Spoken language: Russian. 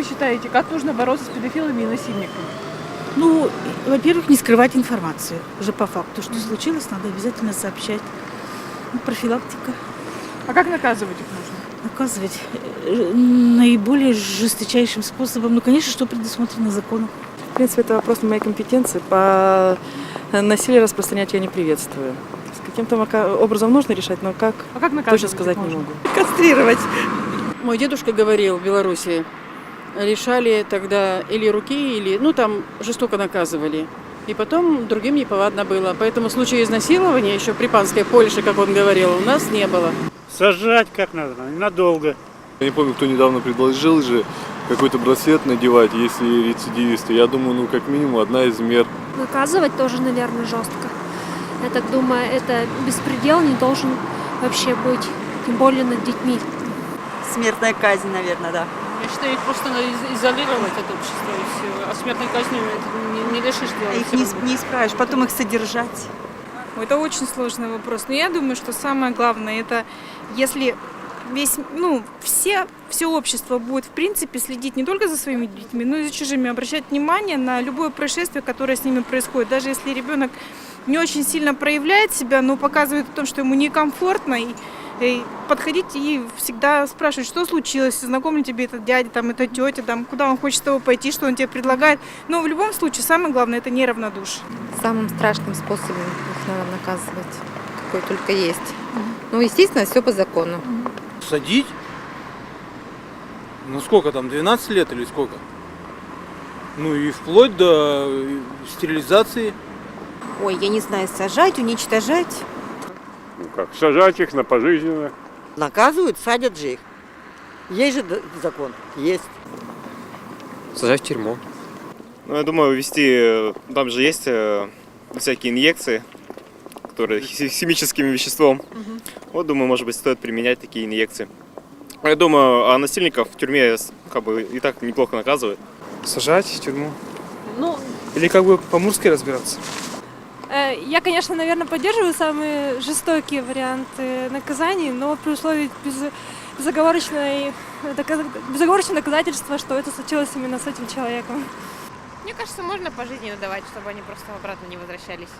вы считаете, как нужно бороться с педофилами и насильниками? Ну, во-первых, не скрывать информацию уже по факту. Что случилось, надо обязательно сообщать. Ну, профилактика. А как наказывать их нужно? Наказывать наиболее жесточайшим способом. Ну, конечно, что предусмотрено законом. В принципе, это вопрос моей компетенции. По насилию распространять я не приветствую. С каким-то образом нужно решать, но как, А как наказывать точно их сказать не можно? могу. Кастрировать. Мой дедушка говорил в Беларуси, лишали тогда или руки, или, ну, там жестоко наказывали. И потом другим неповадно было. Поэтому случая изнасилования еще при панской Польше, как он говорил, у нас не было. Сажать как надо, надолго. Я не помню, кто недавно предложил же какой-то браслет надевать, если рецидивисты. Я думаю, ну, как минимум, одна из мер. Наказывать тоже, наверное, жестко. Я так думаю, это беспредел не должен вообще быть, тем более над детьми. Смертная казнь, наверное, да. Я считаю, их просто надо изолировать от общества и все. А смертной казнью это не решишь дело. Их не исправишь, потом их содержать. Это очень сложный вопрос. Но я думаю, что самое главное, это если все общество будет, в принципе, следить не только за своими детьми, но и за чужими, обращать внимание на любое происшествие, которое с ними происходит. Даже если ребенок не очень сильно проявляет себя, но показывает о том, что ему некомфортно, и подходить и всегда спрашивать, что случилось, знаком ли тебе этот дядя, там, эта тетя, там, куда он хочет с тобой пойти, что он тебе предлагает. Но в любом случае самое главное – это неравнодушие. Самым страшным способом их надо наказывать, какой только есть. Ну, естественно, все по закону. Садить? Ну сколько там, 12 лет или сколько? Ну и вплоть до стерилизации. Ой, я не знаю, сажать, уничтожать. Ну как, сажать их на пожизненно. Наказывают, садят же их. Есть же закон? Есть. Сажать в тюрьму. Ну, я думаю, ввести, там же есть всякие инъекции, которые химическим веществом. Вот, думаю, может быть, стоит применять такие инъекции. Я думаю, а насильников в тюрьме как бы и так неплохо наказывают. Сажать в тюрьму. Ну, Или как бы по-мурски разбираться. Я, конечно, наверное, поддерживаю самые жестокие варианты наказаний, но при условии безоговорочного доказательства, что это случилось именно с этим человеком. мне кажется, можно пожизненно давать, чтобы они просто обратно не возвращались.